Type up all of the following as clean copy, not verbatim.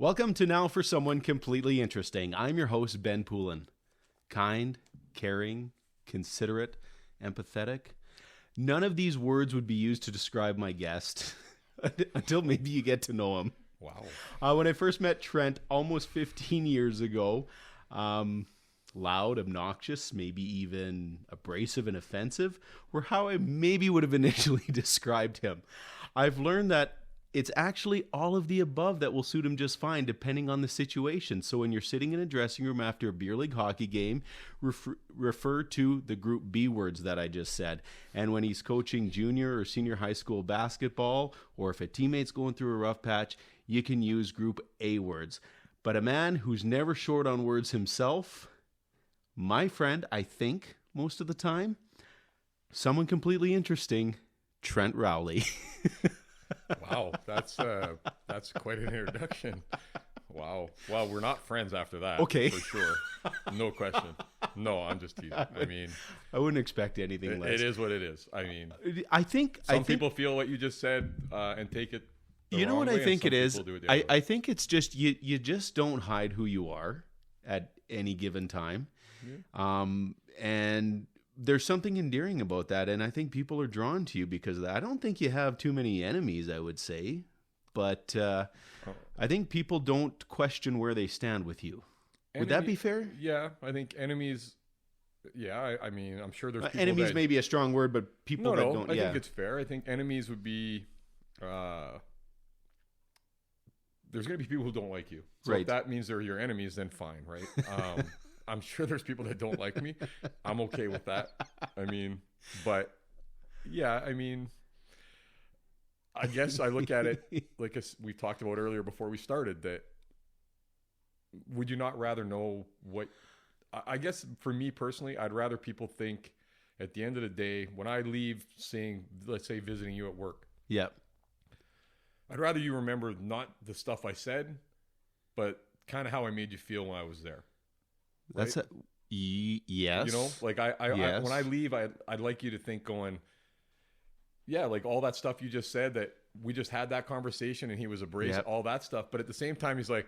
Welcome to Now for Someone Completely Interesting. I'm your host, Ben Poulin. Kind, caring, considerate, empathetic. None of these words would be used to describe my guest until maybe you get to know him. Wow. When I first met Trent almost 15 years ago, loud, obnoxious, maybe even abrasive and offensive were how I maybe would have initially described him. I've learned that it's actually all of the above that will suit him just fine, depending on the situation. So when you're sitting in a dressing room after a beer league hockey game, refer to the group B words that I just said. And when he's coaching junior or senior high school basketball, or if a teammate's going through a rough patch, you can use group A words. But a man who's never short on words himself, my friend, I think, most of the time, someone completely interesting, Trent Rowley. Wow, that's quite an introduction. Wow, we're not friends after that. Okay, for sure, no question. No, I'm just teasing. I mean, I wouldn't expect anything less. It is what it is. I mean, I think some people feel what you just said and take it. You know what I think it is? I think it's just you just don't hide who you are at any given time, and there's something endearing about that, and I think people are drawn to you because of that. I don't think you have too many enemies, I would say, but I think people don't question where they stand with you. Would that be fair? Yeah, I think enemies. Yeah, I mean, I'm sure there's people enemies may be a strong word, but people that don't. I think it's fair. I think enemies would be. There's going to be people who don't like you. So if that means they're your enemies, then fine, right? I'm sure there's people that don't like me. I'm okay with that. I mean, but yeah, I mean, I guess I look at it like we talked about earlier before we started, that would you not rather know what, I guess for me personally, I'd rather people think at the end of the day, when I leave let's say visiting you at work. Yep. I'd rather you remember not the stuff I said, but kind of how I made you feel when I was there. Right? That's yes. You know, like I when I leave, I'd like you to think going, yeah, like all that stuff you just said, that we just had that conversation and he was abrasive, all that stuff. But at the same time, he's like,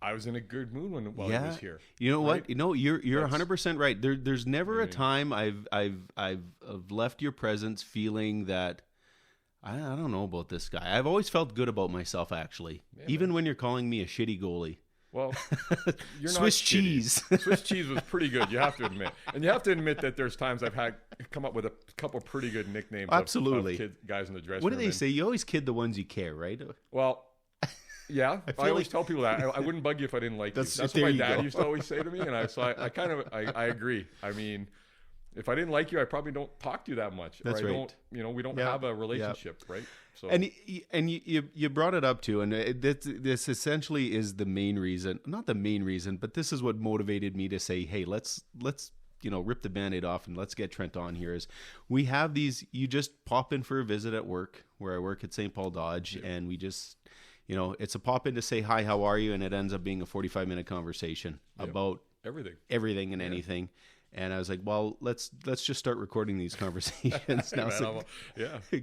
I was in a good mood while he was here. You know what? You know, you're 100% right. There's never a time I've left your presence feeling that I don't know about this guy. I've always felt good about myself, actually, even when you're calling me a shitty goalie. Well, you're Swiss not cheese. Swiss cheese was pretty good, you have to admit. And you have to admit that there's times I've come up with a couple pretty good nicknames. Absolutely. Of guys in the dressing room. What do they say? You always kid the ones you care, right? Well, yeah. I always tell people that. I wouldn't bug you if I didn't like you. That's what my dad used to always say to me. And I agree. I mean, if I didn't like you, I probably don't talk to you that much. That's right. We don't have a relationship, right? So. And you brought it up too, and this essentially is the main reason, not the main reason, but this is what motivated me to say, hey, let's rip the Band-Aid off and let's get Trent on here. Is we have these, you just pop in for a visit at work, where I work at St. Paul Dodge, and we just, it's a pop in to say, hi, how are you? And it ends up being a 45-minute conversation about everything and anything. And I was like, well, let's just start recording these conversations now. So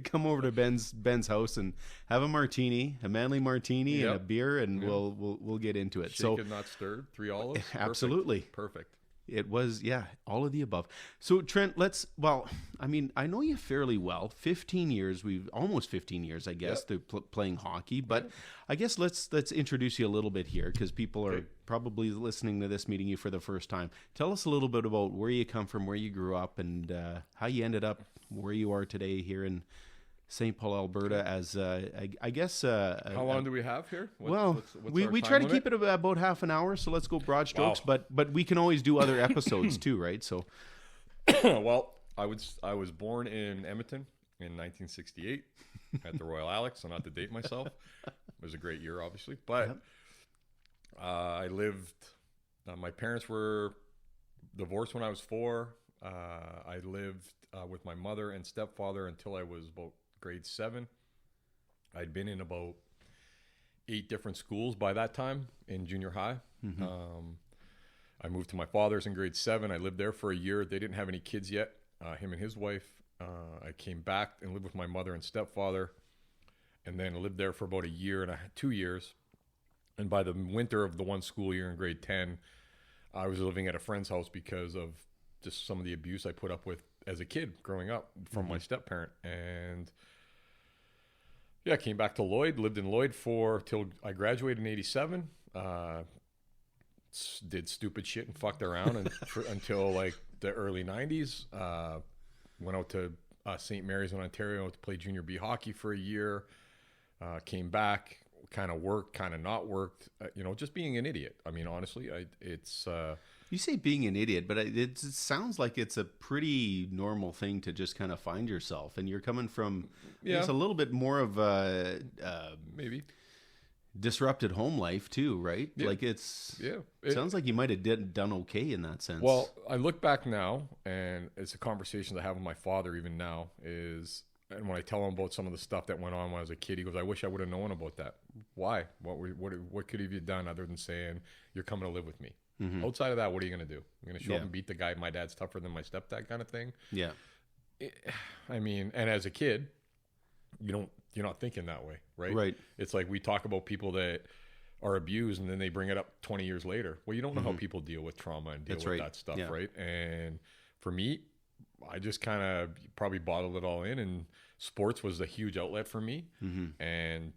come over to Ben's house and have a martini, a manly martini, and a beer, and we'll get into it. Shaken, not stirred, 3 olives. Absolutely. Perfect. It was, all of the above. So Trent, I know you fairly well. 15 years, almost 15 years, I guess, through playing hockey. But I guess let's introduce you a little bit here, because people are probably listening to this, meeting you for the first time. Tell us a little bit about where you come from, where you grew up, and how you ended up where you are today here in St. Paul, Alberta, as I guess. How long do we have here? We try to keep it about half an hour, so let's go broad strokes. Wow. But we can always do other episodes too, right? So, well, I was born in Edmonton in 1968 at the Royal Alex. So not to date myself, it was a great year, obviously. But I lived. My parents were divorced when I was 4. I lived with my mother and stepfather until I was about grade 7. I'd been in about 8 different schools by that time in junior high. Mm-hmm. I moved to my father's in grade 7. I lived there for a year. They didn't have any kids yet, him and his wife. I came back and lived with my mother and stepfather, and then lived there for about a year and 2 years. And by the winter of the one school year in grade 10, I was living at a friend's house because of just some of the abuse I put up with as a kid growing up from my step-parent. And yeah, came back to Lloyd, lived in Lloyd till I graduated in 87. Did stupid shit and fucked around until like the early 90s. Went out to St. Mary's in Ontario to play junior B hockey for a year. Came back, kind of worked, kind of not worked. Just being an idiot. I mean, honestly, it's... You say being an idiot, but it sounds like it's a pretty normal thing to just kind of find yourself. And you're coming from it's a little bit more of a maybe disrupted home life too, right? Yeah. Like it sounds like you might have done okay in that sense. Well, I look back now, and it's a conversation I have with my father even now. And when I tell him about some of the stuff that went on when I was a kid, he goes, "I wish I would have known about that. Why? What could have you done other than saying you're coming to live with me?" Mm-hmm. Outside of that, what are you going to do? You're going to show up and beat the guy, my dad's tougher than my stepdad kind of thing? Yeah. I mean, and as a kid, you're not thinking that way, right? Right. It's like we talk about people that are abused and then they bring it up 20 years later. Well, you don't know how people deal with trauma and deal with that stuff, right? And for me, I just kind of probably bottled it all in, and sports was a huge outlet for me. Mm-hmm. And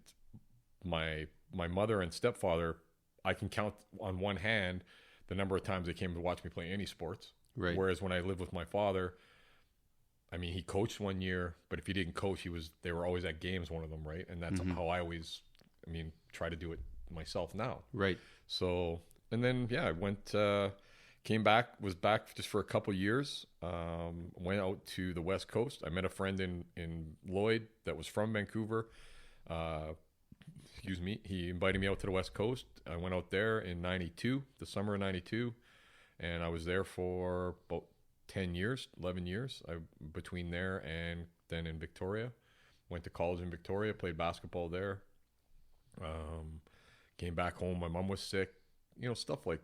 my mother and stepfather, I can count on one hand the number of times they came to watch me play any sports. Right. Whereas when I lived with my father, I mean, he coached one year, but if he didn't coach, they were always at games, one of them, right? And that's how I always, try to do it myself now. Right. So, and then, I went, came back, was back just for a couple years, went out to the West Coast. I met a friend in Lloyd that was from Vancouver. He invited me out to the West Coast. I went out there in 92, the summer of 92, and I was there for about 11 years between there and then in Victoria. Went to college in Victoria, played basketball there. Came back home. My mom was sick. Stuff like,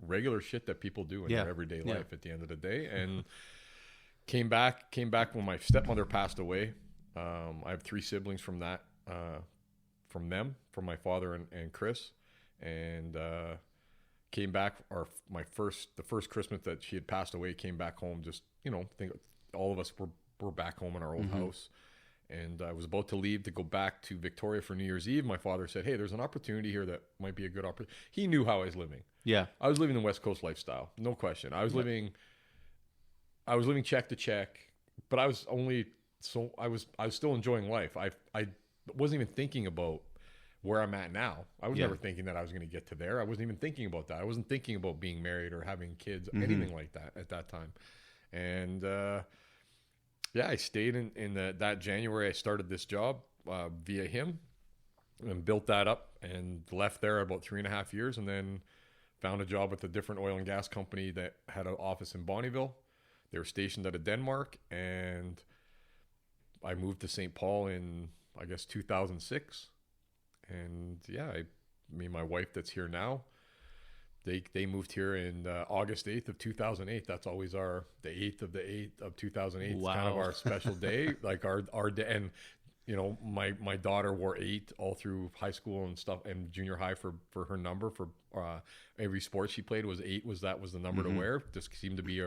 regular shit that people do in their everyday life at the end of the day. And came back when my stepmother passed away. I have 3 siblings from that, from my father and Chris, and came back. The first Christmas that she had passed away, came back home. Just think all of us were back home in our old house, and I was about to leave to go back to Victoria for New Year's Eve. My father said, "Hey, there's an opportunity here that might be a good opportunity." He knew how I was living. Yeah, I was living the West Coast lifestyle, no question. I was living check to check, but I was still enjoying life. I wasn't even thinking about where I'm at now. I was never thinking that I was going to get to there. I wasn't even thinking about that. I wasn't thinking about being married or having kids, anything like that at that time. And I stayed in that January. I started this job via him and built that up and left there about 3.5 years, and then found a job with a different oil and gas company that had an office in Bonnyville. They were stationed out of Denmark, and I moved to St. Paul in, I guess, 2006. And my wife that's here now, they moved here in August 8th of 2008. That's always the 8th of the 8th of 2008. Wow. It's kind of our special day, like our day. And my daughter wore 8 all through high school and stuff, and junior high for her number for every sport she played was 8. Was the number to wear? Just seemed to be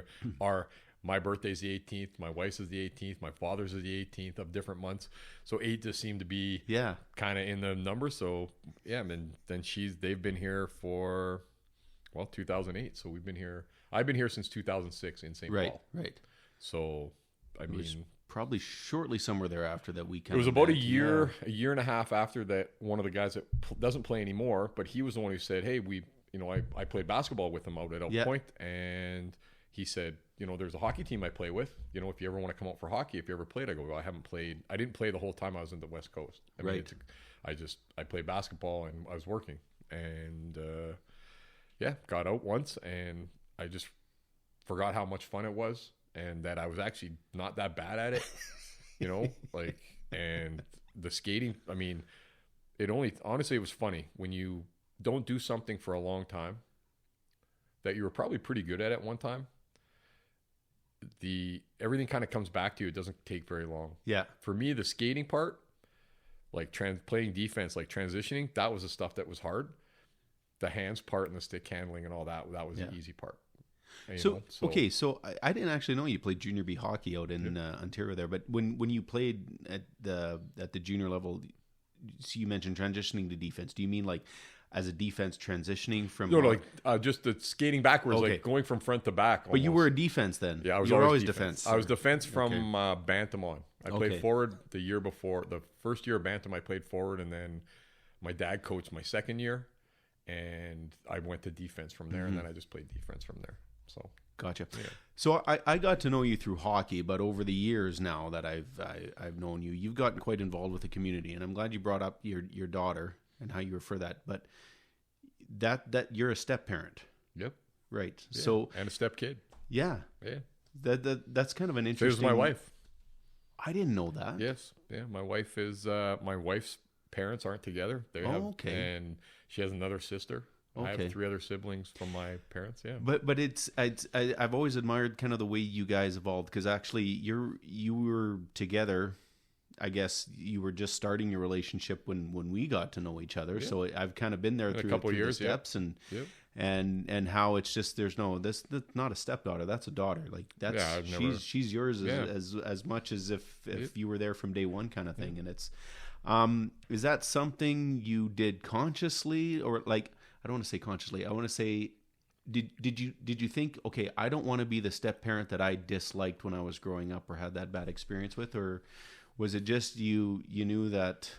my birthday's the 18th. My wife's is the 18th. My father's is the 18th of different months. So 8 just seemed to be kind of in the number. So and then they've been here for 2008. So we've been here. I've been here since 2006 in St. Paul. Right. So it was probably shortly somewhere thereafter that we kind of. It was about a year and a half after that. One of the guys that doesn't play anymore, but he was the one who said, "Hey, I played basketball with him out at Elk Point, and he said, there's a hockey team I play with. If you ever want to come out for hockey, if you ever played," I go, "Well, I haven't played. I didn't play the whole time I was in the West Coast. I played basketball and I was working, and got out once, and I just forgot how much fun it was, and that I was actually not that bad at it, and the skating. Honestly, it was funny when you don't do something for a long time that you were probably pretty good at one time. Everything kind of comes back to you. It doesn't take very long. Yeah. For me, the skating part, like playing defense, like transitioning, that was the stuff that was hard. the hands part and the stick handling and all that was the easy part. And, okay, so I didn't actually know you played junior B hockey out in Ontario there, but when you played at the junior level, so you mentioned transitioning to defense. Do you mean like as a defense transitioning from just the skating backwards, like going from front to back almost. But you were a defense then. Yeah, I was always defense. I was defense from Bantam on. I played forward the year before. The first year of Bantam I played forward, and then my dad coached my second year, and I went to defense from there, and then I just played defense from there. So gotcha. Yeah. So I got to know you through hockey, but over the years now that I've known you, you've gotten quite involved with the community, and I'm glad you brought up your daughter and how you refer that. But that you're a step parent. Yep. Right. Yeah. So and a step kid. Yeah. Yeah. That's kind of an interesting. So is my wife. I didn't know that. Yes. Yeah. My wife is my wife's parents aren't together. They have, and she has another sister. I have 3 other siblings from my parents. Yeah, but I've always admired kind of the way you guys evolved, because actually you were together. I guess you were just starting your relationship when we got to know each other. Yeah. So I've kind of been there through a couple years, the steps and how it's just that's not a stepdaughter, that's a daughter. Like she's yours as much as if you were there from day one kind of thing. And it's is that something you did consciously, or like? I don't want to say consciously. I want to say, did you think, okay, I don't want to be the step parent that I disliked when I was growing up or had that bad experience with, or was it just you knew that?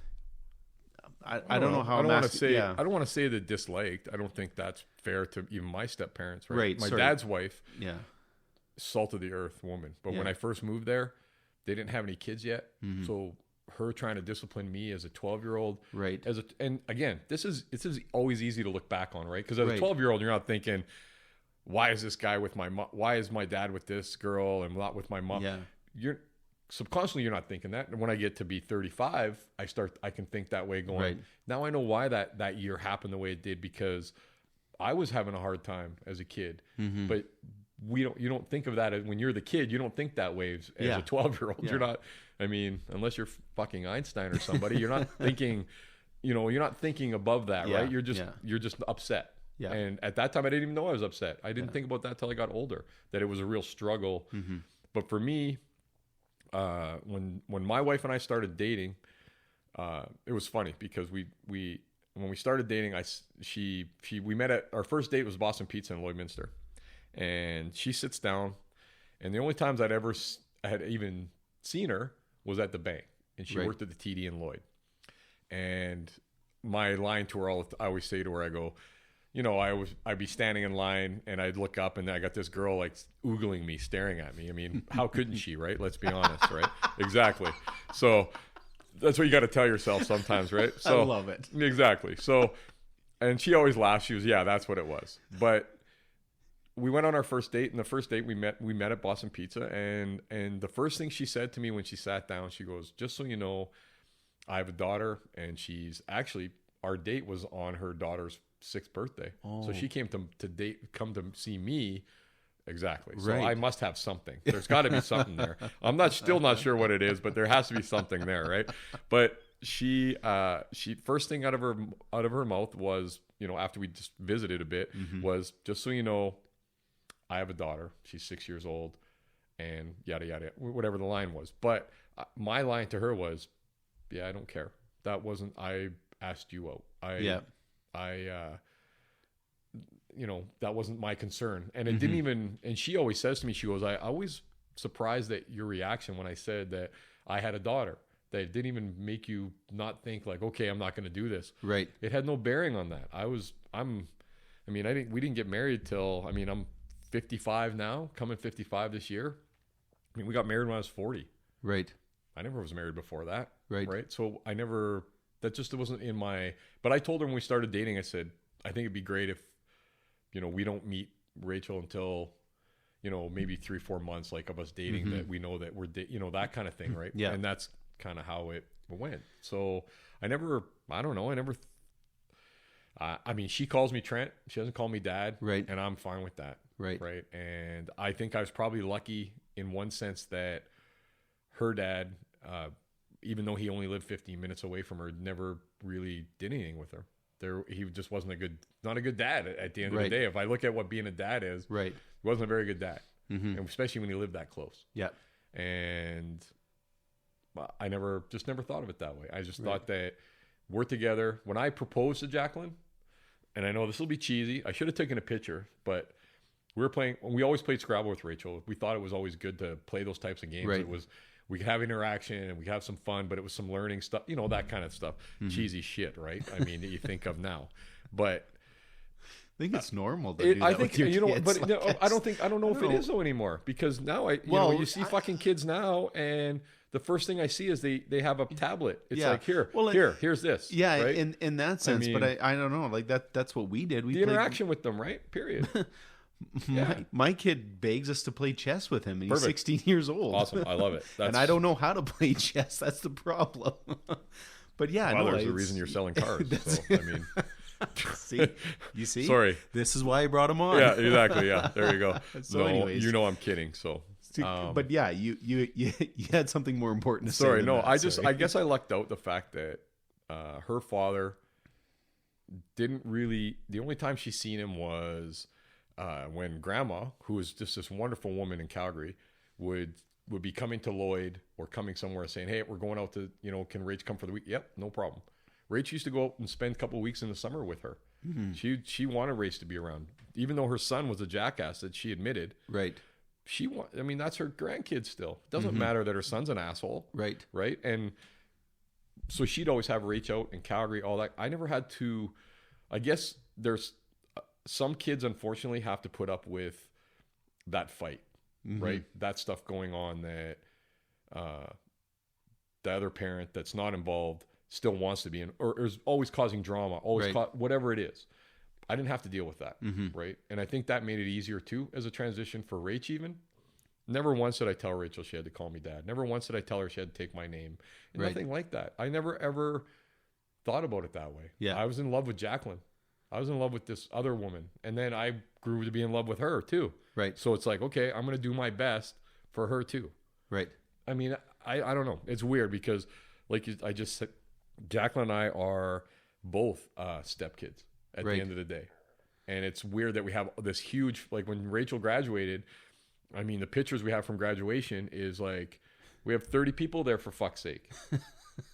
I don't know how. I don't want to say. I don't want to say that disliked. I don't think that's fair to even my step parents. Right. My dad's wife. Yeah. Salt of the earth woman. But when I first moved there, they didn't have any kids yet, so. Her trying to discipline me as a 12-year-old, right? And again, this is always easy to look back on, right? Because as a 12-year-old, you're not thinking, why is this guy with my mom? Why is my dad with this girl and not with my mom? Yeah, you're subconsciously you're not thinking that. And when I get to be 35, I can think that way. Going now, I know why that year happened the way it did, because I was having a hard time as a kid, but. You don't think of that as when you're the kid. You don't think that way as a 12-year-old. You're not. I mean, unless you're fucking Einstein or somebody, you're not thinking. You're not thinking above that, right? You're just upset. Yeah. And at that time, I didn't even know I was upset. I didn't think about that till I got older. That it was a real struggle. But for me, when my wife and I started dating, it was funny because when we started dating, we met at our first date was Boston Pizza in Lloydminster. And she sits down, and the only times I had even seen her was at the bank, and she worked at the TD in Lloyd. And my line to her, I always say to her, I go, I'd be standing in line, and I'd look up, and I got this girl like oogling me, staring at me. I mean, how couldn't she, right? Let's be honest, right? Exactly. So that's what you got to tell yourself sometimes, right? So I love it. Exactly. So, and she always laughs. She was, that's what it was, but. We went on our first date, and the first date we met at Boston Pizza, and the first thing she said to me when she sat down, she goes, "Just so you know, I have a daughter, and she's actually our date was on her daughter's 6th birthday, so she came to come to see me." Exactly. So I must have something. There's got to be something there. I'm still not sure what it is, but there has to be something there, right? But she first thing out of her mouth was, after we just visited a bit, was, "Just so you know, I have a daughter. She's 6 years old," and yada, yada, whatever the line was. But my line to her was, "Yeah, I don't care. That wasn't, I asked you out. That wasn't my concern." And it didn't even, and she always says to me, she goes, "I always surprised at your reaction when I said that I had a daughter, that it didn't even make you not think like, okay, I'm not going to do this." Right. It had no bearing on that. We didn't get married till, I'm 55 now, coming 55 this year. I mean, we got married when I was 40. Right. I never was married before that. Right. Right. So it wasn't in my, but I told her when we started dating, I said, I think it'd be great if, we don't meet Rachel until, maybe 3-4 months, like of us dating, that we know that we're, that kind of thing. Right. Yeah. And that's kind of how it went. So she calls me Trent. She doesn't call me Dad. Right. And I'm fine with that. Right. Right. And I think I was probably lucky in one sense that her dad, even though he only lived 15 minutes away from her, never really did anything with her. he just wasn't not a good dad at the end of Right. the day. If I look at what being a dad is, Right. he wasn't a very good dad, and especially when you live that close. Yeah. And I never thought of it that way. I just thought that we're together. When I proposed to Jacqueline, and I know this will be cheesy, I should have taken a picture, but we always played Scrabble with Rachel. We thought it was always good to play those types of games. Right. We could have interaction and we could have some fun, but it was some learning stuff, that kind of stuff. Cheesy shit, right? I mean, that you think of now, but I think it's normal to do that with your kids. But I don't know if it is though anymore, because now you see fucking kids now, and the first thing I see is they have a tablet. It's like here's this. Yeah, right? in that sense, but I don't know, like that's what we did. We played interaction with them, right? Period. My kid begs us to play chess with him, and he's 16 years old. Awesome, I love it. And I don't know how to play chess. That's the problem. But there's a reason you're selling cars. So, I mean, you see. Sorry, this is why I brought him on. Yeah, exactly. Yeah, there you go. So, anyways, I'm kidding. So, but yeah, you had something more important to say. Sorry, no, I guess I lucked out the fact that her father didn't really. The only time she's seen him was when Grandma, who was just this wonderful woman in Calgary, would be coming to Lloyd or coming somewhere saying, "Hey, we're going out to, can Rach come for the week?" Yep, no problem. Rach used to go out and spend a couple of weeks in the summer with her. Mm-hmm. She wanted Rach to be around, even though her son was a jackass that she admitted. Right. That's her grandkid still. It doesn't matter that her son's an asshole. Right. Right. And so she'd always have Rach out in Calgary, all that. I never had to. I guess there's some kids, unfortunately, have to put up with that fight, right? That stuff going on that the other parent that's not involved still wants to be in, or is always causing drama, whatever it is. I didn't have to deal with that, right? And I think that made it easier too as a transition for Rach even. Never once did I tell Rachel she had to call me dad. Never once did I tell her she had to take my name. Nothing like that. I never ever thought about it that way. Yeah. I was in love with Jacqueline. I was in love with this other woman. And then I grew to be in love with her too. Right. So it's like, okay, I'm going to do my best for her too. Right. I mean, I don't know. It's weird because like I just said, Jacqueline and I are both stepkids at the end of the day. And it's weird that we have this huge, like when Rachel graduated, I mean, the pictures we have from graduation is like, we have 30 people there for fuck's sake.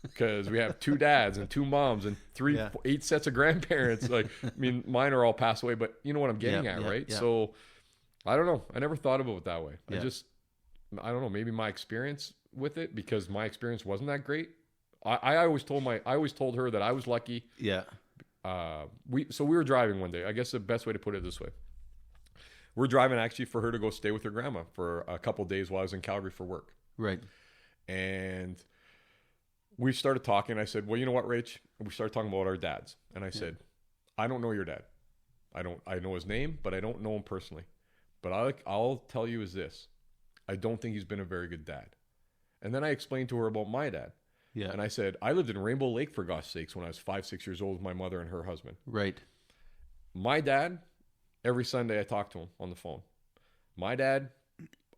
Because we have 2 dads and 2 moms and 8 sets of grandparents. Like, I mean, mine are all passed away, but you know what I'm getting at, right? Yeah. So I don't know. I never thought about it that way. I don't know, maybe my experience with it, because my experience wasn't that great. I always told her that I was lucky. Yeah. We were driving one day. I guess the best way to put it this way. We're driving actually for her to go stay with her grandma for a couple of days while I was in Calgary for work. Right. And we started talking. I said, well, you know what, Rach? And we started talking about our dads. And I said, I don't know your dad. I know his name, but I don't know him personally. But I'll tell you is this. I don't think he's been a very good dad. And then I explained to her about my dad. Yeah. And I said, I lived in Rainbow Lake, for God's sakes, when I was 5-6 years old with my mother and her husband. Right. My dad, every Sunday I talked to him on the phone. My dad,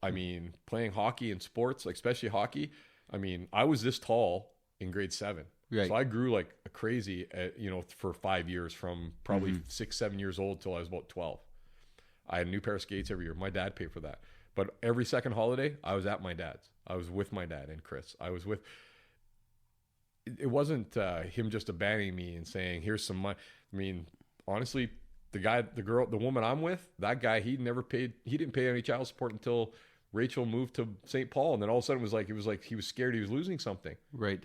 I mean, playing hockey and sports, like especially hockey, I mean, I was this tall in grade 7. Right. So I grew like crazy, for 5 years, from probably 6-7 years old till I was about 12. I had a new pair of skates every year. My dad paid for that. But every second holiday, I was at my dad's. I was with my dad and Chris. It wasn't him just abandoning me and saying, here's some money. I mean, honestly, the woman I'm with, that guy, he didn't pay any child support until Rachel moved to St. Paul. And then all of a sudden he was scared he was losing something. Right.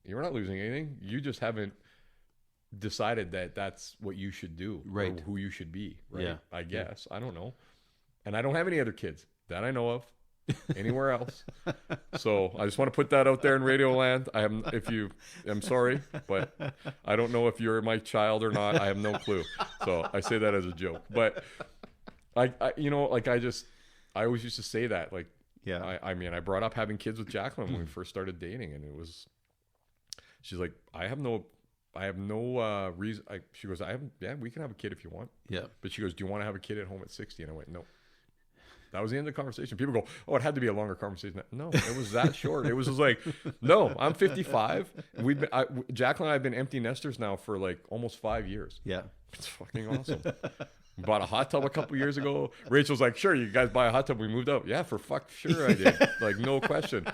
You're not losing anything. You just haven't decided that that's what you should do. Right. Or who you should be. Right. Yeah. I guess. Yeah. I don't know. And I don't have any other kids that I know of anywhere else. So I just want to put that out there in Radio Land. I'm sorry, but I don't know if you're my child or not. I have no clue. So I say that as a joke, but I always used to say that, like, yeah, I mean, I brought up having kids with Jacqueline when we first started dating, and she's like, I have no reason. She goes, we can have a kid if you want. Yeah. But she goes, do you want to have a kid at home at 60? And I went, no. That was the end of the conversation. People go, oh, it had to be a longer conversation. No, it was that short. It was just like, no, I'm 55. Jacqueline and I have been empty nesters now for like almost 5 years. Yeah. It's fucking awesome. Bought a hot tub a couple years ago. Rachel's like, sure, you guys buy a hot tub. We moved out. Yeah, for fuck sure I did. Like, no question.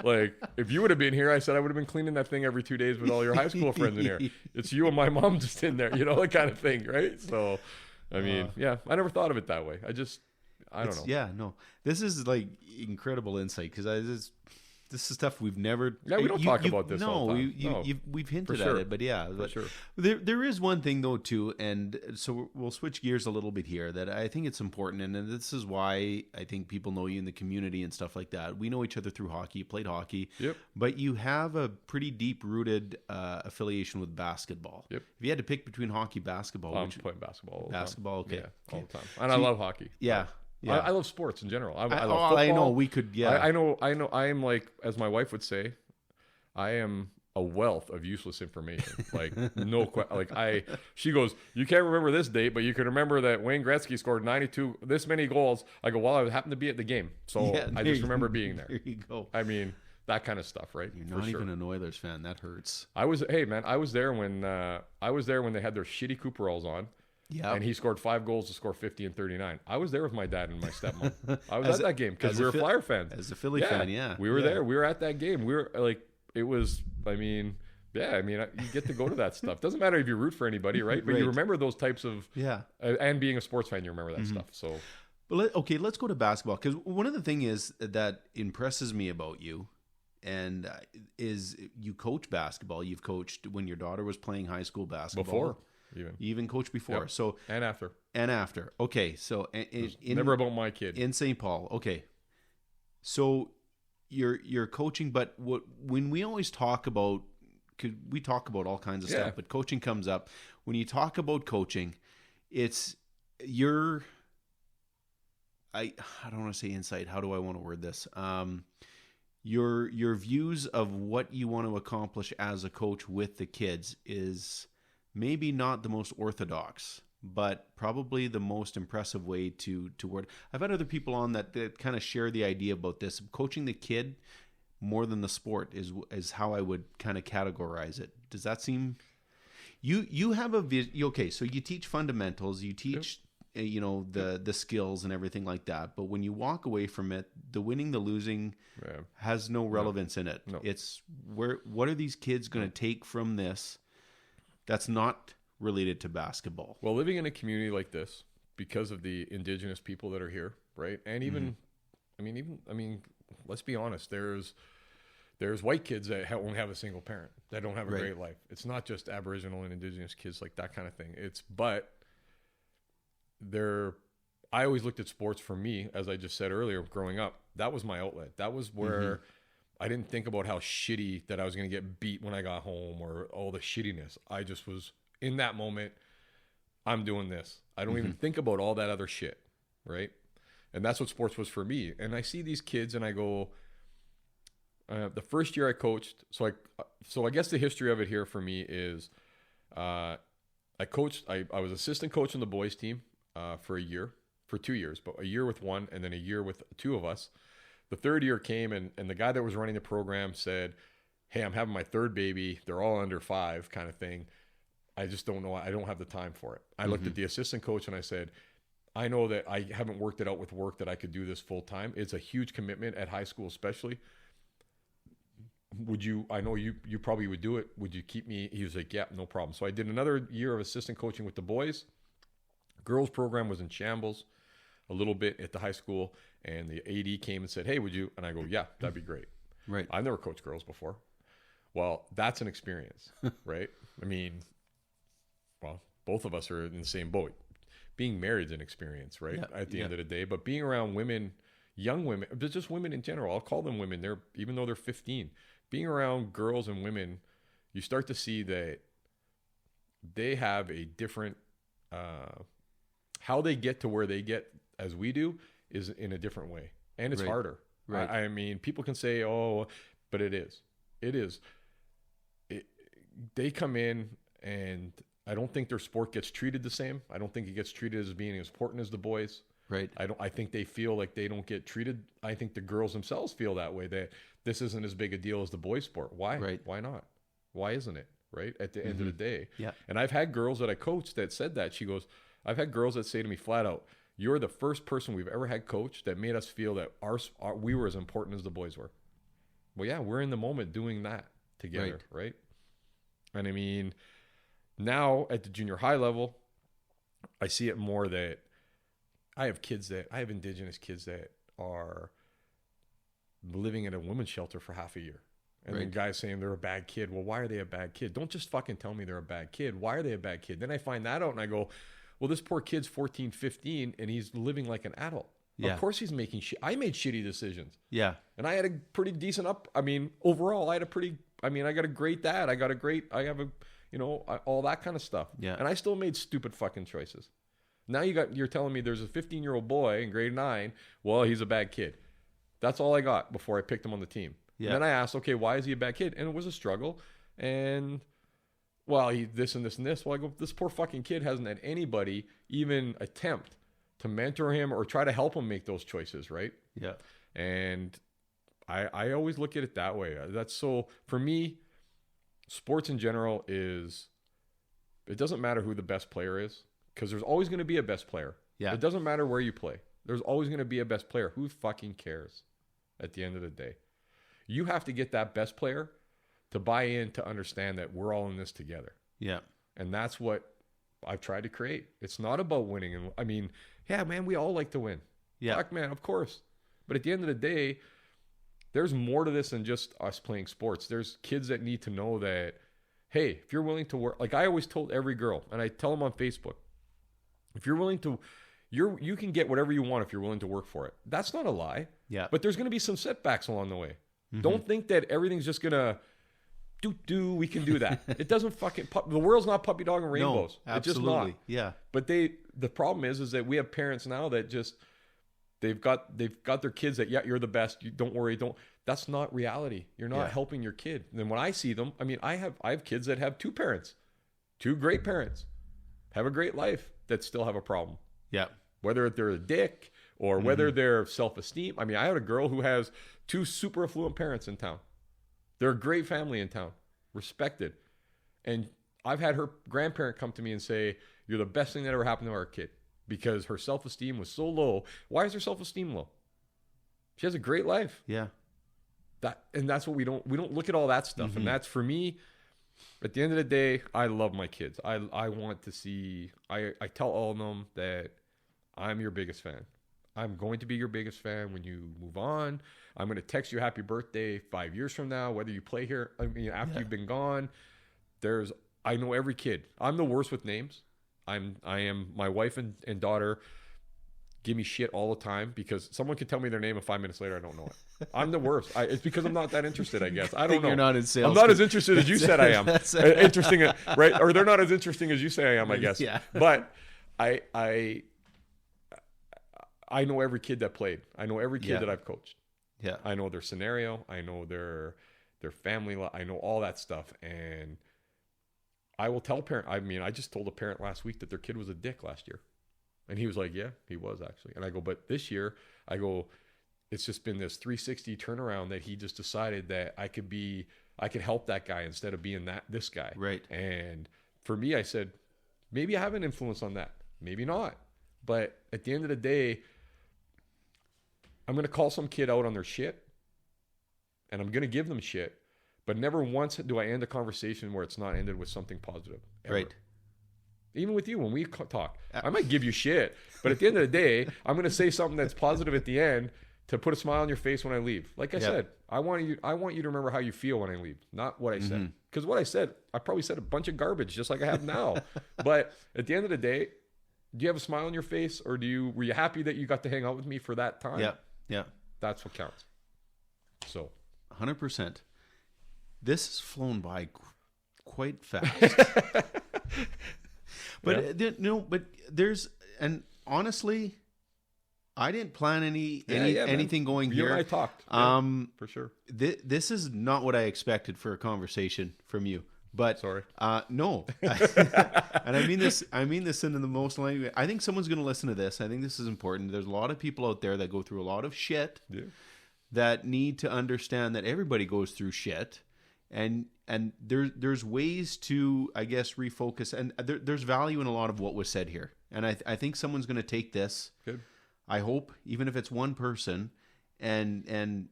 Like, if you would have been here, I said I would have been cleaning that thing every 2 days with all your high school friends in here. It's you and my mom just in there, that kind of thing, right? So, I mean, yeah, I never thought of it that way. I don't know. Yeah, no. This is like incredible insight because this is stuff we've never. Yeah, we don't talk about this. All the time. We've hinted sure. at it, but yeah, sure. There is one thing though too, and so we'll switch gears a little bit here. That I think it's important, and this is why I think people know you in the community and stuff like that. We know each other through hockey. You played hockey, yep. But you have a pretty deep rooted affiliation with basketball. Yep. If you had to pick between hockey, basketball, I'm playing basketball. All the basketball, time. okay, all the time, and I love hockey. Yeah. Yeah. I love sports in general. I love football. I know we could. Yeah, I know. I am like, as my wife would say, I am a wealth of useless information. Like she goes, you can't remember this date, but you can remember that Wayne Gretzky scored 92 this many goals. I go, well, I happened to be at the game, so I just remember being there. There you go. I mean, that kind of stuff, right? You're not even an Oilers fan. That hurts. I was there when they had their shitty Cooperalls on. Yeah, and he scored 5 goals to score 50 and 39. I was there with my dad and my stepmom. I was at that game because we were Flyer fans. As a Philly fan, yeah. We were there. We were at that game. We were like, it was, you get to go to that stuff. Doesn't matter if you root for anybody, right? But you remember those types of, and being a sports fan, you remember that stuff. So, but let's go to basketball because one of the things is that impresses me about you and is you coach basketball. You've coached when your daughter was playing high school basketball. Before. You even coached before. Yep. So and after. Okay, so never about my kid in St. Paul. Okay, so you're coaching, but when we always talk about, we talk about all kinds of stuff, but coaching comes up. When you talk about coaching, it's I don't want to say insight. How do I want to word this? Your views of what you want to accomplish as a coach with the kids is maybe not the most orthodox, but probably the most impressive way to word. I've had other people on that kind of share the idea about this. Coaching the kid more than the sport is how I would kind of categorize it. Does that seem? You have a okay, so you teach fundamentals, you teach the skills and everything like that, but when you walk away from it, the winning, the losing has no relevance in it. No. It's what are these kids going to take from this that's not related to basketball? Well, living in a community like this, because of the indigenous people that are here, right? And even, let's be honest, there's white kids that only have a single parent, that don't have a great life. It's not just Aboriginal and indigenous kids, like that kind of thing. I always looked at sports, for me, as I just said earlier, growing up, that was my outlet. That was where I didn't think about how shitty that I was going to get beat when I got home or all the shittiness. I just was in that moment, I'm doing this. I don't even think about all that other shit, right? And that's what sports was for me. And I see these kids and I go, the first year I coached, so I guess the history of it here for me is I was assistant coach on the boys team for 2 years, but a year with one and then a year with 2 of us. The third year came and the guy that was running the program said, hey, I'm having my third baby. They're all under 5 kind of thing. I just don't know. I don't have the time for it. I looked at the assistant coach and I said, I know that I haven't worked it out with work that I could do this full time. It's a huge commitment at high school, especially. I know you probably would do it. Would you keep me? He was like, yeah, no problem. So I did another year of assistant coaching with the boys. Girls program was in shambles a little bit at the high school. And the AD came and said, hey, would you? And I go, yeah, that'd be great. Right. I've never coached girls before. Well, that's an experience, right? I mean, well, both of us are in the same boat. Being married is an experience, right? At the end of the day. But being around women, young women, but just women in general, I'll call them women. Even though they're 15, being around girls and women, you start to see that they have a different, how they get to where they get as we do is in a different way. And it's harder. Right. I mean, people can say, oh, but it is. They come in and I don't think their sport gets treated the same. I don't think it gets treated as being as important as the boys. Right. I think they feel like they don't get treated. I think the girls themselves feel that way, that this isn't as big a deal as the boys sport. Why? Right. Why not? Why isn't it? Right. At the end of the day. Yeah. And I've had girls that I coached that said that. She goes, I've had girls that say to me flat out, you're the first person we've ever had coach that made us feel that we were as important as the boys were. Well, yeah, we're in the moment doing that together. Right. And I mean, now at the junior high level, I see it more that I have Indigenous kids that are living in a women's shelter for half a year. And then guys saying they're a bad kid. Well, why are they a bad kid? Don't just fucking tell me they're a bad kid. Why are they a bad kid? Then I find that out and I go, well, this poor kid's 14, 15 and he's living like an adult. Yeah. Of course he's making I made shitty decisions. Yeah. And I had a pretty decent overall I got a great dad. I have a, all that kind of stuff. Yeah. And I still made stupid fucking choices. Now you're telling me there's a 15-year-old boy in grade 9. Well, he's a bad kid. That's all I got before I picked him on the team. Yeah. And then I asked, okay, why is he a bad kid? And it was a struggle. And, well, he this and this and this. Well, I go, this poor fucking kid hasn't had anybody even attempt to mentor him or try to help him make those choices, right? Yeah. And I always look at it that way. For me, sports in general it doesn't matter who the best player is, because there's always going to be a best player. Yeah. It doesn't matter where you play. There's always going to be a best player. Who fucking cares at the end of the day? You have to get that best player to buy in, to understand that we're all in this together. Yeah. And that's what I've tried to create. It's not about winning. And I mean, yeah, man, we all like to win. Yeah. Fuck, man, of course. But at the end of the day, there's more to this than just us playing sports. There's kids that need to know that, hey, if you're willing to work, like I always told every girl, and I tell them on Facebook, if you're willing to, you can get whatever you want if you're willing to work for it. That's not a lie. Yeah. But there's going to be some setbacks along the way. Mm-hmm. Don't think that everything's just going to we can do that. It doesn't fucking, the world's not puppy dog and rainbows. No, absolutely. It's just not. Yeah. But the problem is that we have parents now that just, they've got their kids that, yeah, you're the best. You don't worry. That's not reality. You're not helping your kid. And then when I see them, I mean, I have kids that have 2 parents, 2 great parents, have a great life, that still have a problem. Yeah. Whether they're a dick or whether they're self-esteem. I mean, I had a girl who has 2 super affluent parents in town. They're a great family in town, respected. And I've had her grandparent come to me and say, you're the best thing that ever happened to our kid, because her self-esteem was so low. Why is her self-esteem low? She has a great life. Yeah. That's what we don't look at all that stuff. Mm-hmm. And that's, for me, at the end of the day, I love my kids. I want to see, I tell all of them that I'm your biggest fan. I'm going to be your biggest fan when you move on. I'm going to text you happy birthday 5 years from now, whether you play here. I mean, after you've been gone, I know every kid. I'm the worst with names. I am, my wife and daughter give me shit all the time because someone could tell me their name and 5 minutes later I don't know it. I'm the worst. It's because I'm not that interested, I guess. I don't know. You're not in sales. I'm not as interested as you said I am. Interesting, right? Or they're not as interesting as you say I am, I guess. Yeah. But I know every kid that played. I know every kid that I've coached. Yeah. I know their scenario. I know their family. I know all that stuff. And I will tell parent. I mean, I just told a parent last week that their kid was a dick last year. And he was like, yeah, he was actually. And I go, but this year, it's just been this 360 turnaround that he just decided that I could help that guy instead of being this guy. Right. And for me, I said, maybe I have an influence on that. Maybe not. But at the end of the day, I'm going to call some kid out on their shit, and I'm going to give them shit, but never once do I end a conversation where it's not ended with something positive. Ever. Right. Even with you, when we talk, I might give you shit, but at the end of the day, I'm going to say something that's positive at the end to put a smile on your face when I leave. Like I said, I want you to remember how you feel when I leave, not what I said. Because what I said, I probably said a bunch of garbage, just like I have now. But at the end of the day, do you have a smile on your face, or were you happy that you got to hang out with me for that time? Yeah. Yeah. That's what counts. So 100%. This has flown by quite fast. But but there's, and honestly, I didn't plan anything going here. You and I talked. For sure. This is not what I expected for a conversation from you. But Sorry. no, and I mean this in the most language. I think someone's going to listen to this. I think this is important. There's a lot of people out there that go through a lot of shit that need to understand that everybody goes through shit, and there's ways to, I guess, refocus, and there's value in a lot of what was said here, and I think someone's going to take this. Good. I hope, even if it's one person, and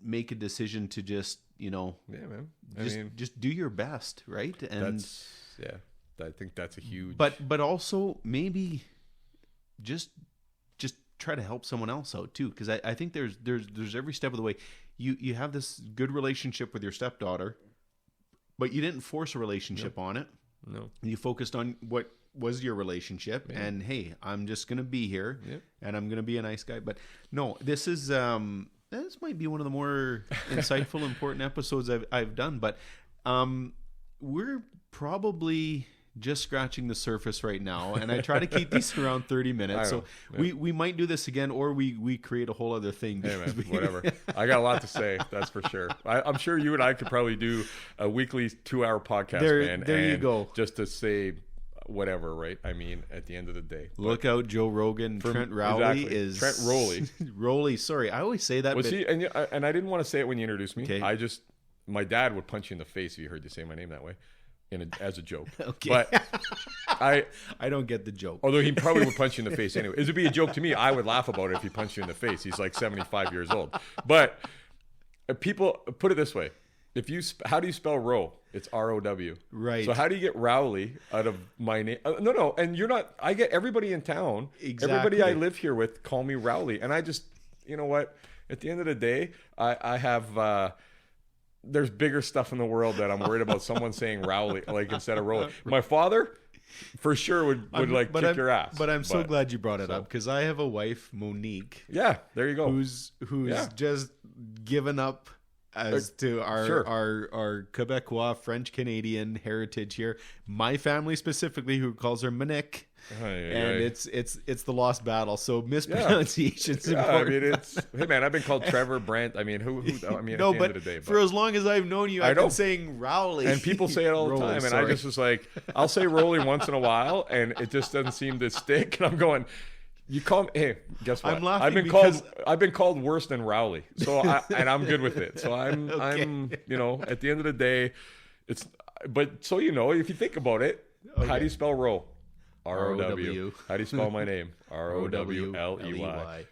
make a decision to just, man. Just do your best, right? And I think that's a huge. But also maybe just try to help someone else out too, because I think there's every step of the way. You have this good relationship with your stepdaughter, but you didn't force a relationship on it. No, you focused on what was your relationship, and hey, I'm just gonna be here, and I'm gonna be a nice guy. But no, this might be one of the more insightful, important episodes I've done. But we're probably just scratching the surface right now, and I try to keep these around 30 minutes. So we might do this again, or we create a whole other thing. Hey man, whatever. I got a lot to say, that's for sure. I'm sure you and I could probably do a weekly 2-hour podcast, man. There you go. Just to say whatever, right? I mean, at the end of the day. Look out, Joe Rogan. Trent Rowley is... Trent Rowley. Rowley, sorry. I always say that. Was he? And I didn't want to say it when you introduced me. Okay. My dad would punch you in the face if you heard you say my name that way. As a joke. Okay. But I don't get the joke. Although he probably would punch you in the face anyway. It would be a joke to me. I would laugh about it if he punched you in the face. He's like 75 years old. But people, put it this way. How do you spell Row? It's R-O-W. Right. So how do you get Rowley out of my name? No. And you're not, I get everybody in town. Exactly. Everybody I live here with call me Rowley. And I just, you know what? At the end of the day, I have, there's bigger stuff in the world that I'm worried about someone saying Rowley, like instead of Rowley. My father, for sure, would kick your ass. But I'm so glad you brought it up, because I have a wife, Monique. Yeah, there you go. Who's just given up as to our Quebecois, French Canadian heritage here. My family specifically, who calls her Monique. And it's the lost battle. So mispronunciations. Yeah, I mean, hey man, I've been called Trevor, Brent. I mean, who I mean, no, at the but end of the day, for as long as I've known you, I've been saying Rowley, and people say it all the time, and I just was like, I'll say Rowley once in a while, and it just doesn't seem to stick. And I'm going, you call me? Hey, guess what? I'm laughing I've been called worse than Rowley, and I'm good with it. So I'm at the end of the day, but so if you think about it, how do you spell Row? R-O-W. How do you spell my name? R-O-W-L-E-Y.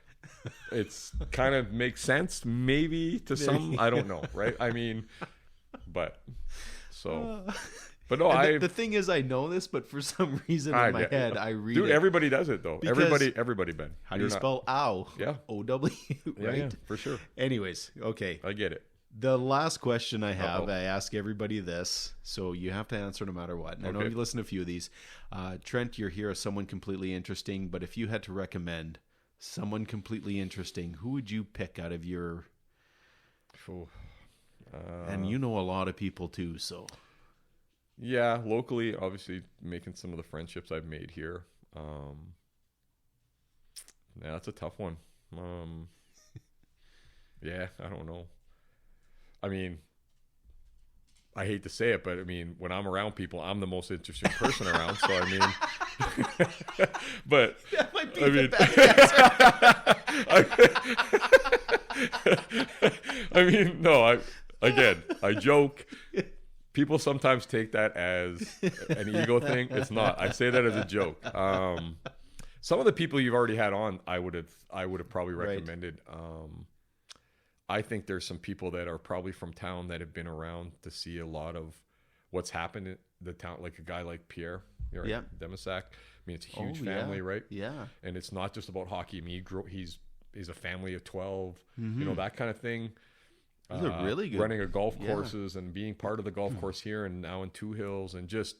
It's kind of makes sense, maybe, to some. I don't know, right? I mean, but no, the thing is, I know this, but for some reason in my head, I read it. Dude, everybody does it, though. Everybody, Ben. How do you spell ow? Yeah. O-W, right? Yeah, for sure. Anyways, okay. I get it. The last question I have, I ask everybody this, so you have to answer no matter what. And I know you listen to a few of these. Trent, you're here as someone completely interesting, but if you had to recommend someone completely interesting, who would you pick out of your... and you know a lot of people too, so... Yeah, locally, obviously, making some of the friendships I've made here. Yeah, that's a tough one. Yeah, I don't know. I mean, I hate to say it, but I mean, when I'm around people, I'm the most interesting person around. So I mean, but that might be the best I mean, no. I joke. People sometimes take that as an ego thing. It's not. I say that as a joke. Some of the people you've already had on, I would have probably recommended. I think there's some people that are probably from town that have been around to see a lot of what's happened in the town, like a guy like Pierre, right? Demasac. I mean, it's a huge family, right? Yeah. And it's not just about hockey. I mean, he's a family of 12, that kind of thing. Those are really good. Running a golf courses and being part of the golf course here and now in Two Hills, and just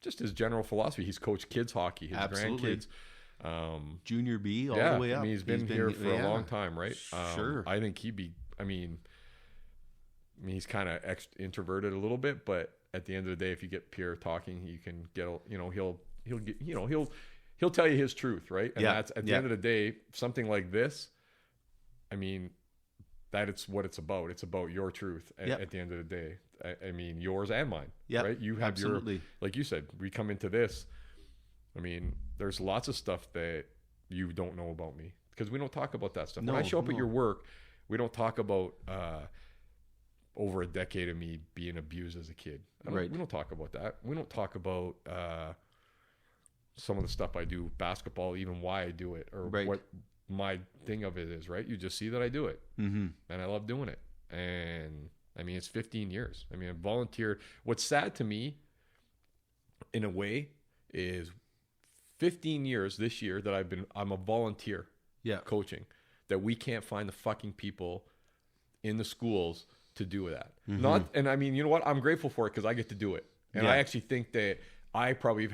his general philosophy. He's coached kids hockey, his grandkids. Junior B all the way up. I mean, he's been here for a long time, right? Sure. I think I mean, he's kind of introverted a little bit, but at the end of the day, if you get Pierre talking, you can get, he'll tell you his truth, right? And that's at the end of the day, something like this. I mean, that it's what it's about. It's about your truth at the end of the day. I mean, yours and mine. Yeah, right. You have absolutely. Like you said, we come into this. I mean, there's lots of stuff that you don't know about me because we don't talk about that stuff. When I show up at your work, we don't talk about over a decade of me being abused as a kid. We don't talk about that. We don't talk about some of the stuff I do, basketball, even why I do it, or what my thing of it is, right? You just see that I do it, and I love doing it. And I mean, it's 15 years. I mean, I volunteered. What's sad to me, in a way, is 15 years this year that I'm a volunteer coaching, that we can't find the fucking people in the schools to do that. And I mean, you know what? I'm grateful for it because I get to do it. And I actually think that I probably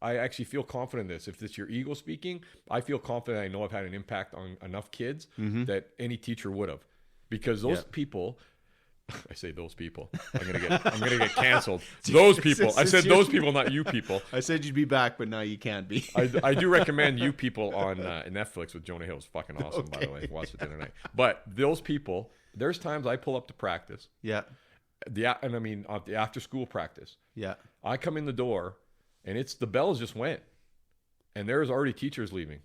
I actually feel confident in this. If it's your ego speaking, I feel confident. I know I've had an impact on enough kids that any teacher would have, because those people, I say those people, I'm gonna get canceled. Those people. I said those people, not you people. I said you'd be back, but now you can't be. I do recommend You People on Netflix with Jonah Hill. It's fucking awesome, by the way. Watch it the other night. But those people, there's times I pull up to practice. Yeah. The after school practice. Yeah. I come in the door, and the bells just went, and there's already teachers leaving,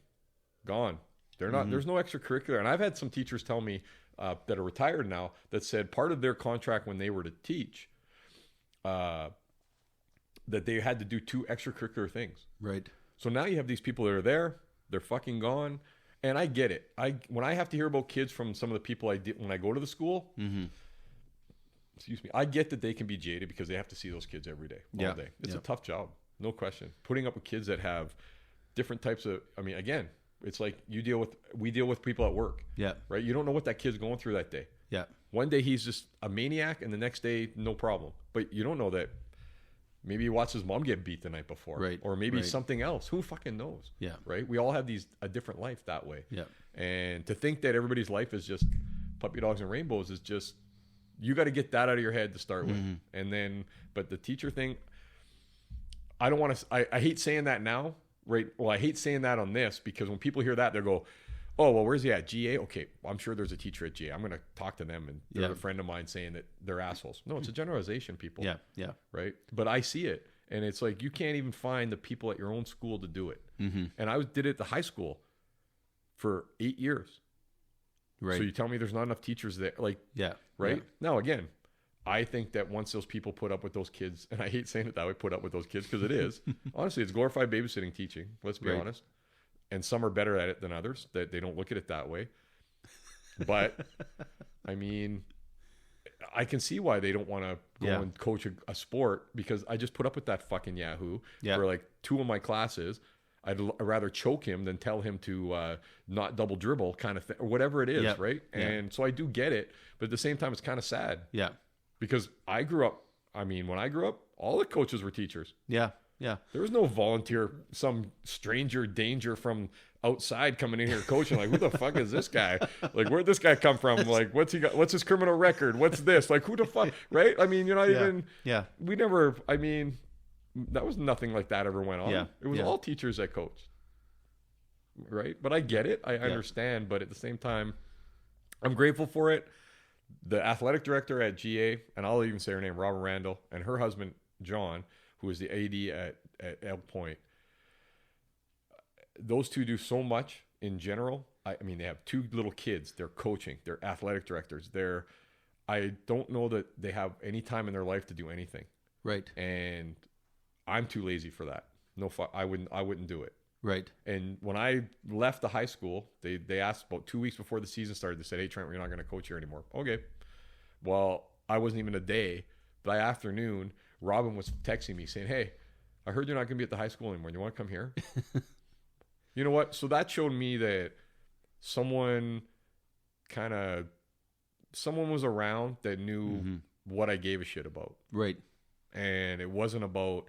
gone. They're not. There's no extracurricular, and I've had some teachers tell me that are retired now that said part of their contract when they were to teach, that they had to do 2 extracurricular things. Right. So now you have these people that are there, they're fucking gone, and I get it. When I have to hear about kids from some of the people I did when I go to the school. Excuse me. I get that they can be jaded because they have to see those kids every day, all day. It's a tough job, no question. Putting up with kids that have different types of. I mean, again, it's like we deal with people at work. Yeah. Right. You don't know what that kid's going through that day. Yeah. One day he's just a maniac, and the next day no problem. But you don't know that. Maybe he watched his mom get beat the night before, right? Or maybe something else. Who fucking knows? Yeah. Right. We all have a different life that way. Yeah. And to think that everybody's life is just puppy dogs and rainbows is just. You got to get that out of your head to start with. And then, but the teacher thing, I don't want to, I hate saying that now, right? Well, I hate saying that on this because when people hear that, they'll go, oh, well, where's he at? GA? Okay, well, I'm sure there's a teacher at GA. I'm going to talk to them, and they're a friend of mine saying that they're assholes. No, it's a generalization, people. Yeah, yeah. Right? But I see it. And it's like, you can't even find the people at your own school to do it. And I did it at the high school for 8 years. Right. So you tell me there's not enough teachers there, right? Yeah. Now, again, I think that once those people put up with those kids, and I hate saying it that way, put up with those kids because it is. Honestly, it's glorified babysitting teaching. Let's be honest. And some are better at it than others. That they don't look at it that way. But I mean, I can see why they don't want to go and coach a sport, because I just put up with that fucking Yahoo for like 2 of my classes. I'd rather choke him than tell him to not double dribble kind of thing, or whatever it is, right? And so I do get it, but at the same time, it's kind of sad. Yeah. Because I grew up, when I grew up, all the coaches were teachers. Yeah, yeah. There was no volunteer, some stranger danger from outside coming in here coaching. Like, who the fuck is this guy? Like, where'd this guy come from? Like, what's he got? What's his criminal record? What's this? Like, who the fuck, right? I mean, you're not even, we never, that was nothing like that ever went on. Yeah. It was all teachers that coached. Right? But I get it. I understand. But at the same time, I'm grateful for it. The athletic director at GA, and I'll even say her name, Robin Randall, and her husband, John, who is the AD at Elk Point. Those two do so much in general. They have 2 little kids. They're coaching. They're athletic directors. I don't know that they have any time in their life to do anything. Right. And I'm too lazy for that. I wouldn't do it. Right. And when I left the high school, they asked about 2 weeks before the season started. They said, "Hey, Trent, we're not going to coach here anymore." Okay. Well, I wasn't even a day. By afternoon, Robin was texting me saying, "Hey, I heard you're not going to be at the high school anymore. You want to come here?" You know what? So that showed me that someone was around that knew what I gave a shit about. Right. And it wasn't about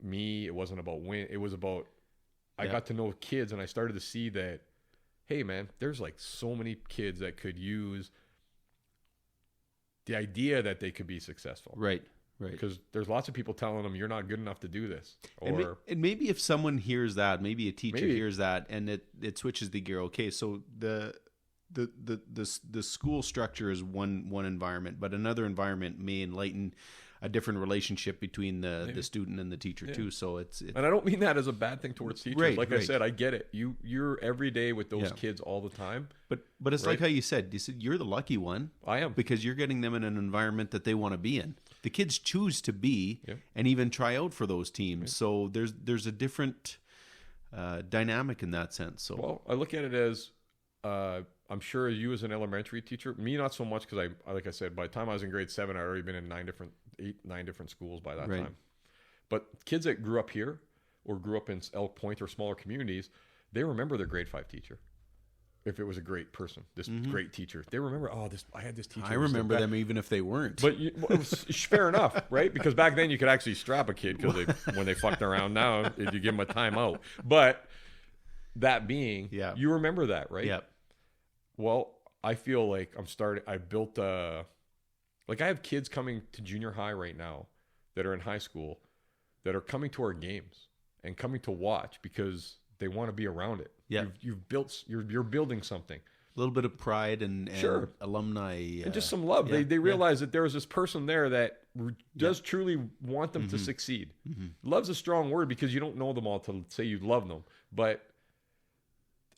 me. It wasn't about win. It was about, I got to know kids, and I started to see that, hey man, there's like so many kids that could use the idea that they could be successful. Right. Right. Because there's lots of people telling them you're not good enough to do this. Or and maybe if someone hears that, maybe a teacher hears that, and it switches the gear. Okay, so the the school structure is one environment, but another environment may enlighten a different relationship between the student and the teacher too. So it's and I don't mean that as a bad thing towards teachers. Right, like I said, I get it. You're every day with those kids all the time. But it's like how you said you're the lucky one. I am, because you're getting them in an environment that they want to be in. The kids choose to be and even try out for those teams. So there's a different dynamic in that sense. So well, I look at it as I'm sure you as an elementary teacher, me not so much, because I like I said, by the time I was in grade 7, I'd already been in 9 different schools by that time. But kids that grew up here or grew up in Elk Point or smaller communities, they remember their grade 5 teacher. If it was a great person, this great teacher, they remember. I had this teacher. I remember them even if they weren't. But it was fair enough, right? Because back then you could actually strap a kid when they fucked around. Now if you give them a timeout. But that being, you remember that, right? Yeah. Well, I feel like I built like I have kids coming to junior high right now that are in high school that are coming to our games and coming to watch because they want to be around it. Yeah. You're building something. A little bit of pride and alumni. And just some love. They realize that there was this person there that does truly want them to succeed. Love's a strong word because you don't know them all to say you love them. But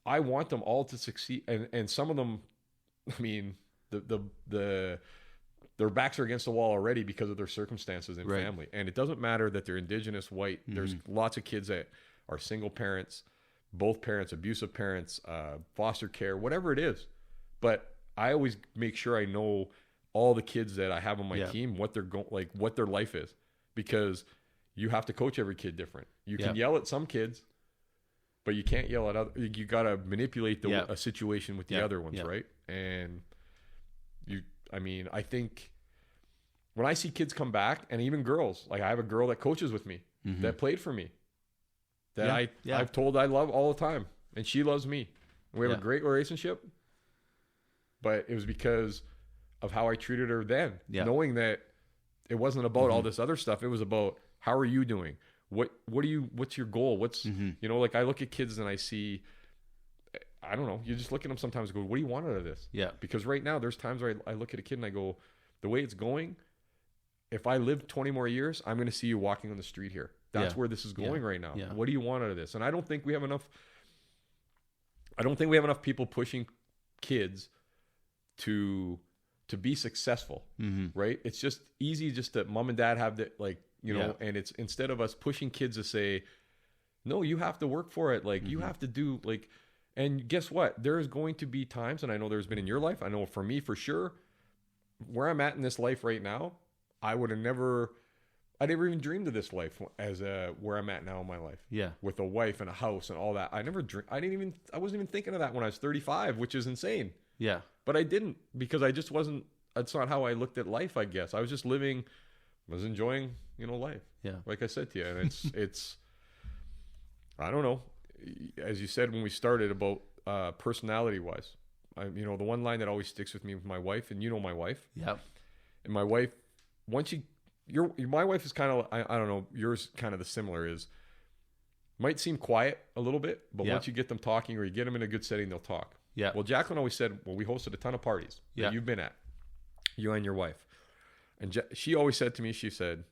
I want them all to succeed. And some of them, I mean, their backs are against the wall already because of their circumstances and family. And it doesn't matter that they're Indigenous, white. There's lots of kids that are single parents, both parents, abusive parents, foster care, whatever it is. But I always make sure I know all the kids that I have on my team, what they're what their life is, because you have to coach every kid different. You can yell at some kids, but you can't yell at other. You got to manipulate a situation with the other ones, right? And I think when I see kids come back, and even girls, like I have a girl that coaches with me that played for me, that I've told I love all the time, and she loves me. And we have a great relationship, but it was because of how I treated her then, knowing that it wasn't about all this other stuff. It was about, how are you doing? What's your goal? Like I look at kids and I see, I don't know, you just look at them sometimes and go, what do you want out of this? Yeah. Because right now there's times where I look at a kid and I go, the way it's going, if I live 20 more years, I'm going to see you walking on the street here. That's where this is going right now. Yeah. What do you want out of this? And I don't think we have enough people pushing kids to be successful, right? It's just easy just that mom and dad have that, and it's instead of us pushing kids to say, no, you have to work for it. Like you have to do and guess what? There is going to be times, and I know there's been in your life, I know for me for sure, where I'm at in this life right now, I never even dreamed of this life as where I'm at now in my life. Yeah. With a wife and a house and all that. I wasn't even thinking of that when I was 35, which is insane. Yeah. But I didn't, because that's not how I looked at life, I guess. I was just was enjoying, life. Yeah. Like I said to you. And it's, I don't know. As you said when we started about personality wise, the one line that always sticks with me with my wife, and my wife. Yeah. And my wife, my wife is kind of, I don't know, yours kind of the similar is, might seem quiet a little bit, but once you get them talking or you get them in a good setting, they'll talk. Yeah. Well, Jacqueline always said, we hosted a ton of parties that you've been at, you and your wife. And she always said to me, she said,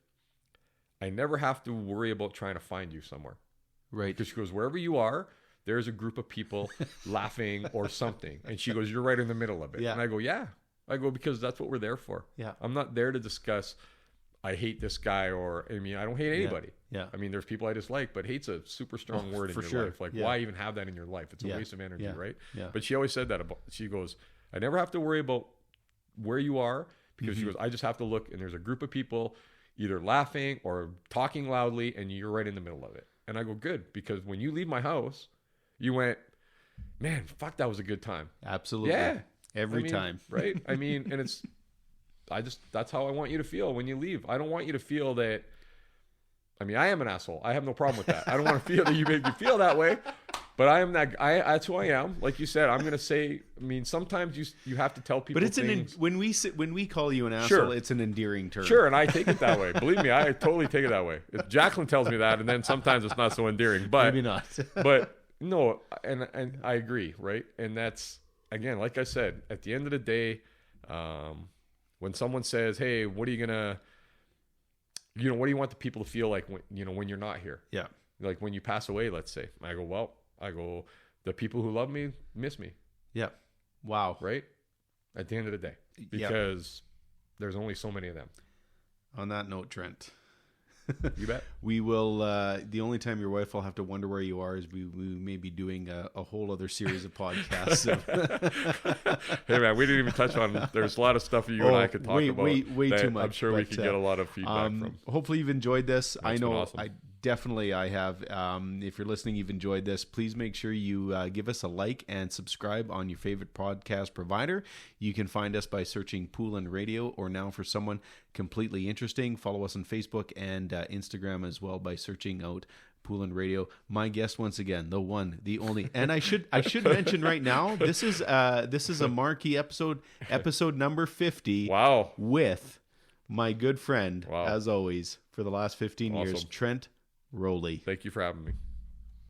I never have to worry about trying to find you somewhere. Right. Because she goes, wherever you are, there's a group of people laughing or something. And she goes, you're right in the middle of it. Yeah. And I go, yeah. I go, because that's what we're there for. Yeah. I'm not there to discuss, I hate this guy, I don't hate anybody. Yeah. I mean, there's people I dislike, but hate's a super strong word in your life. Like, why even have that in your life? It's a waste of energy, right? Yeah. But she always said that she goes, I never have to worry about where you are, because she goes, I just have to look, and there's a group of people either laughing or talking loudly, and you're right in the middle of it. And I go, good, because when you leave my house, you went, man, fuck, that was a good time. Absolutely. Yeah. Every time. Right? And that's how I want you to feel when you leave. I don't want you to feel that, I am an asshole. I have no problem with that. I don't want to feel that you make me feel that way, but that's who I am. Like you said, I'm going to say, sometimes you have to tell people, but it's when we call you an asshole, it's an endearing term. Sure. And I take it that way. Believe me, I totally take it that way. If Jacqueline tells me that, and then sometimes it's not so endearing, but maybe not, but no. And I agree. Right. And that's, again, like I said, at the end of the day, when someone says, "Hey, what are you gonna, what do you want the people to feel like when you're not here?" Yeah. Like when you pass away, let's say. I go, the people who love me miss me. Yeah. Wow. Right? At the end of the day. Because there's only so many of them. On that note, Trent. You bet. We will, the only time your wife will have to wonder where you are is we may be doing a whole other series of podcasts. Hey man, we didn't even touch on, there's a lot of stuff you and I could talk about. Way too much. I'm sure we could get a lot of feedback from. Hopefully you've enjoyed this. That's I know been awesome. I have. If you're listening, you've enjoyed this. Please make sure you give us a like and subscribe on your favorite podcast provider. You can find us by searching Pool and Radio, or now for someone completely interesting. Follow us on Facebook and Instagram as well by searching out Pool and Radio. My guest once again, the one, the only, and I should mention right now, this is a marquee episode number 50. Wow. With my good friend, Wow. as always, for the last 15 years, Awesome. Trent Rowley. Thank you for having me.